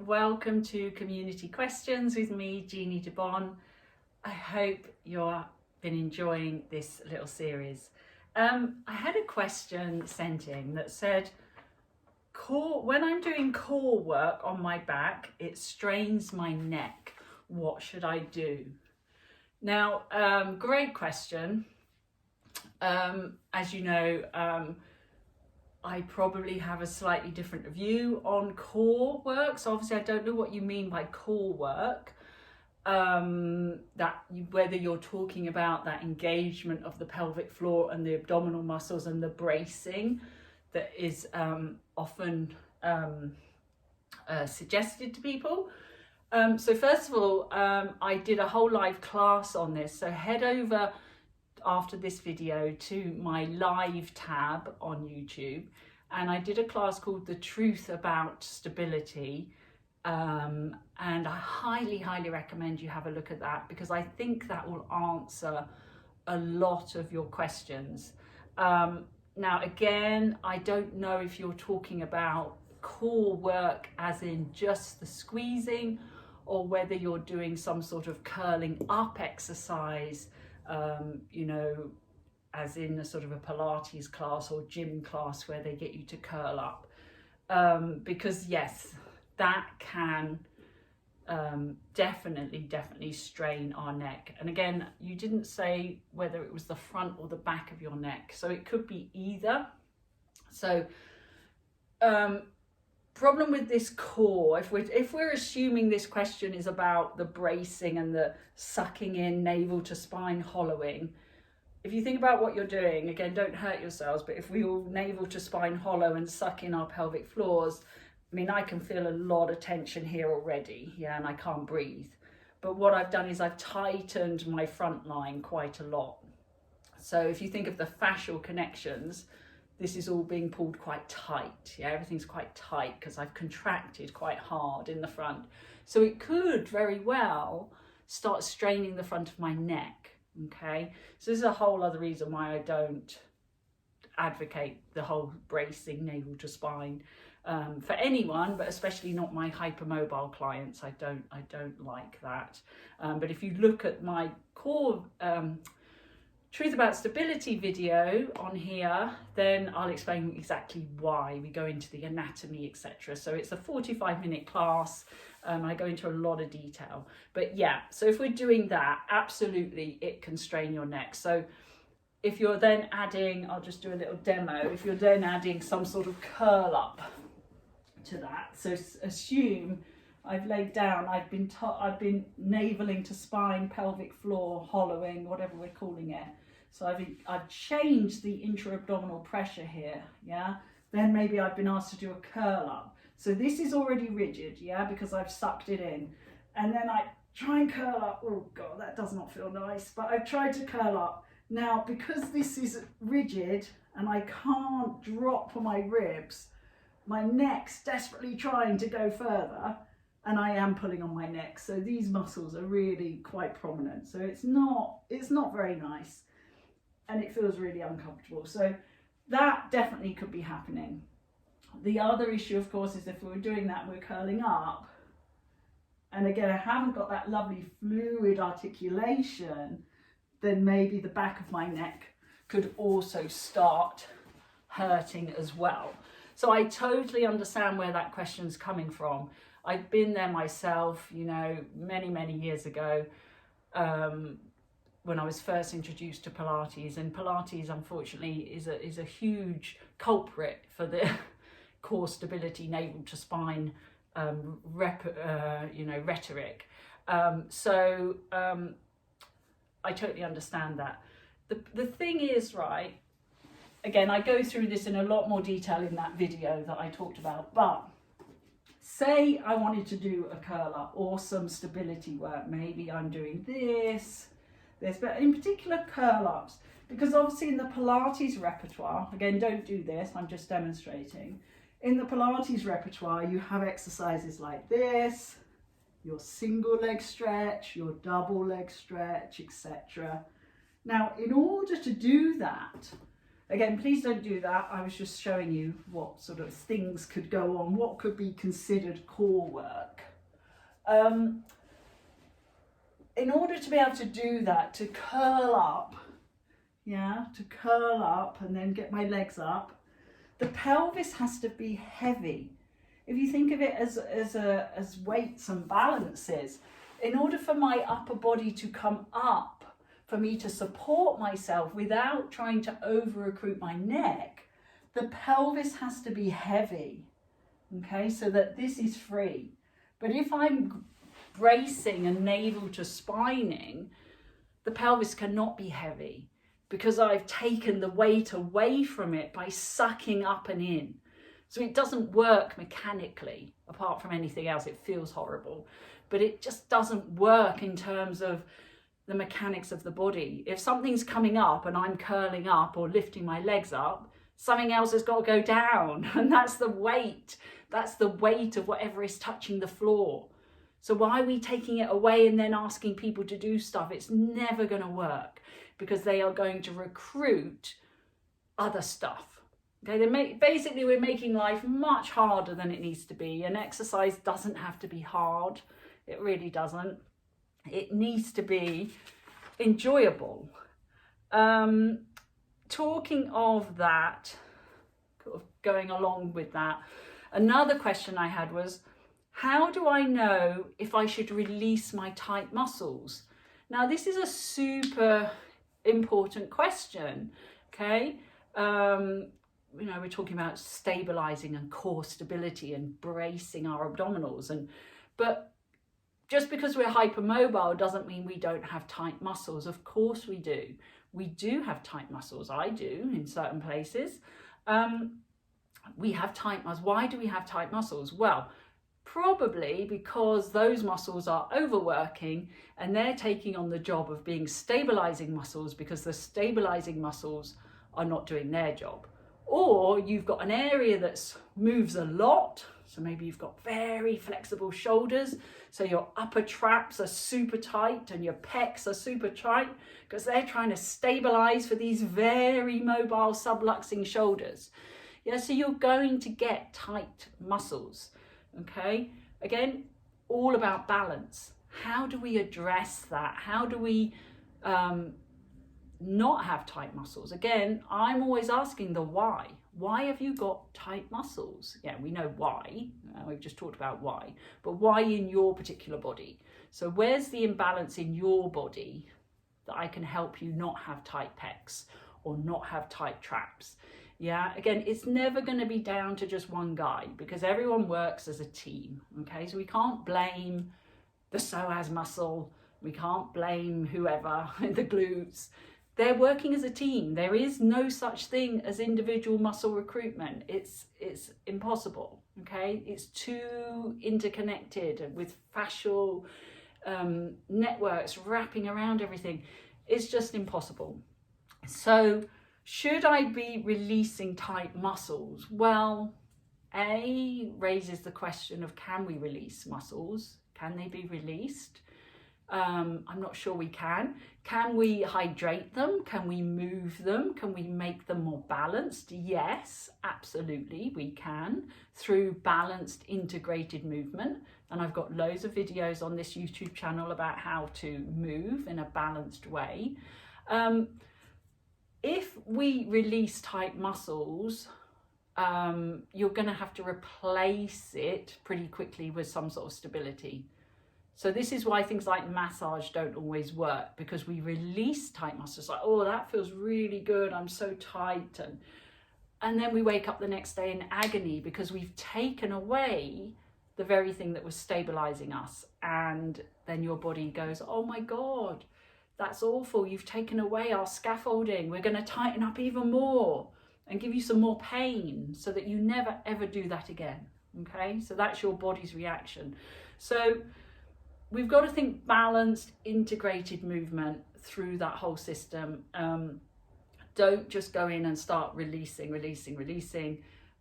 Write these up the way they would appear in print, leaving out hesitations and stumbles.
welcome to Community Questions with me, Jeannie DeBon. I hope you've been enjoying this little series. I had a question sent in that said, when I'm doing core work on my back, it strains my neck. What should I do? Now, great question. As you know, I probably have a slightly different view on core work. So obviously I don't know what you mean by core work. Whether you're talking about that engagement of the pelvic floor and the abdominal muscles and the bracing that is often suggested to people. So first of all, I did a whole live class on this. So head over after this video to my live tab on YouTube, and I did a class called The Truth About Stability, and I highly recommend you have a look at that, because I think that will answer a lot of your questions. Now again, I don't know if you're talking about core work as in just the squeezing, or whether you're doing some sort of curling up exercise, you know, as in a sort of a Pilates class or gym class where they get you to curl up, because yes, that can definitely strain our neck. And again, you didn't say whether it was the front or the back of your neck, so it could be either. So problem with this core, if we're assuming this question is about the bracing and the sucking in navel to spine hollowing, if you think about what you're doing, again, don't hurt yourselves, but if we all navel to spine hollow and suck in our pelvic floors, I mean, I can feel a lot of tension here already, yeah, and I can't breathe. But what I've done is I've tightened my front line quite a lot. So if you think of the fascial connections, this is all being pulled quite tight. Yeah, everything's quite tight because I've contracted quite hard in the front. So it could very well start straining the front of my neck. Okay, so this is a whole other reason why I don't advocate the whole bracing navel to spine for anyone, but especially not my hypermobile clients. I don't like that. But if you look at my core Truth About Stability video on here, then I'll explain exactly why. We go into the anatomy, etc. So it's a 45-minute class. I go into a lot of detail. But yeah, so if we're doing that, absolutely it can strain your neck. So if you're then adding, I'll just do a little demo, if you're then adding some sort of curl up to that, so assume I've laid down, I've been naveling to spine, pelvic floor, hollowing, whatever we're calling it. So I've changed the intra-abdominal pressure here, yeah? Then maybe I've been asked to do a curl up. So this is already rigid, yeah, because I've sucked it in. And then I try and curl up. Oh God, that does not feel nice, but I've tried to curl up. Now, because this is rigid and I can't drop my ribs, my neck's desperately trying to go further, and I am pulling on my neck. So these muscles are really quite prominent. So it's not very nice. And it feels really uncomfortable. So that definitely could be happening. The other issue, of course, is if we were doing that, we're curling up. And again, I haven't got that lovely fluid articulation, then maybe the back of my neck could also start hurting as well. So I totally understand where that question's coming from. I've been there myself, you know, many years ago. When I was first introduced to Pilates, and Pilates unfortunately is a huge culprit for the core stability, navel to spine rhetoric. So I totally understand that. The thing is, right, again, I go through this in a lot more detail in that video that I talked about, but say I wanted to do a curl up or some stability work, maybe I'm doing this, but in particular curl ups, because obviously in the Pilates repertoire, again, don't do this, I'm just demonstrating. In the Pilates repertoire, you have exercises like this, your single leg stretch, your double leg stretch, etc. Now, in order to do that, again, please don't do that. I was just showing you what sort of things could go on, what could be considered core work. In order to be able to do that, to curl up, to curl up and then get my legs up, the pelvis has to be heavy. If you think of it as weights and balances, in order for my upper body to come up, for me to support myself without trying to over-recruit my neck, the pelvis has to be heavy, okay, so that this is free. But if I'm bracing and navel to spining, the pelvis cannot be heavy because I've taken the weight away from it by sucking up and in. So it doesn't work mechanically, apart from anything else. It feels horrible, but it just doesn't work in terms of the mechanics of the body. If something's coming up and I'm curling up or lifting my legs up, something else has got to go down, and that's the weight. That's the weight of whatever is touching the floor. So why are we taking it away and then asking people to do stuff? It's never going to work because they are going to recruit other stuff. Okay, basically we're making life much harder than it needs to be, and exercise doesn't have to be hard. It really doesn't. It needs to be enjoyable. Talking of that, going along with that, another question I had was, how do I know if I should release my tight muscles? Now, this is a super important question, okay? We're talking about stabilizing and core stability and bracing our abdominals. But just because we're hypermobile doesn't mean we don't have tight muscles. Of course we do. We do have tight muscles. I do in certain places. We have tight muscles. Why do we have tight muscles? Well, probably because those muscles are overworking and they're taking on the job of being stabilizing muscles because the stabilizing muscles are not doing their job. Or you've got an area that moves a lot. So maybe you've got very flexible shoulders. So your upper traps are super tight and your pecs are super tight because they're trying to stabilize for these very mobile subluxing shoulders. Yeah, so you're going to get tight muscles. Okay, again, all about balance. How do we address that? How do we not have tight muscles? Again, I'm always asking the why. Why have you got tight muscles? Yeah, we know why. We've just talked about why, but why in your particular body? So where's the imbalance in your body that I can help you not have tight pecs or not have tight traps? Yeah, again, it's never going to be down to just one guy because everyone works as a team. Okay, so we can't blame the psoas muscle. We can't blame whoever, the glutes. They're working as a team. There is no such thing as individual muscle recruitment. It's impossible, okay? It's too interconnected with fascial networks wrapping around everything. It's just impossible. So should I be releasing tight muscles? Well, A, raises the question of, can we release muscles? Can they be released? I'm not sure we can. Can we hydrate them? Can we move them? Can we make them more balanced? Yes, absolutely, we can through balanced integrated movement. And I've got loads of videos on this YouTube channel about how to move in a balanced way. If we release tight muscles, you're going to have to replace it pretty quickly with some sort of stability. So this is why things like massage don't always work, because we release tight muscles, like, oh, that feels really good, I'm so tight. And then we wake up the next day in agony because we've taken away the very thing that was stabilizing us. And then your body goes, oh my God, that's awful. You've taken away our scaffolding. We're going to tighten up even more and give you some more pain so that you never, ever do that again. Okay, so that's your body's reaction. So we've got to think balanced, integrated movement through that whole system. Don't just go in and start releasing,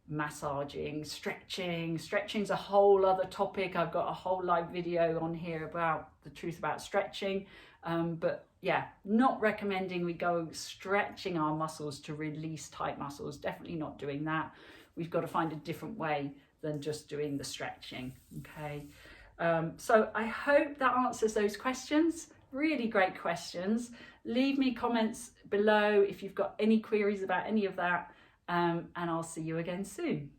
massaging, stretching. Stretching's a whole other topic. I've got a whole live video on here about the truth about stretching. But yeah, not recommending we go stretching our muscles to release tight muscles. Definitely not doing that. We've got to find a different way than just doing the stretching. Okay. So I hope that answers those questions. Really great questions. Leave me comments below if you've got any queries about any of that, and I'll see you again soon.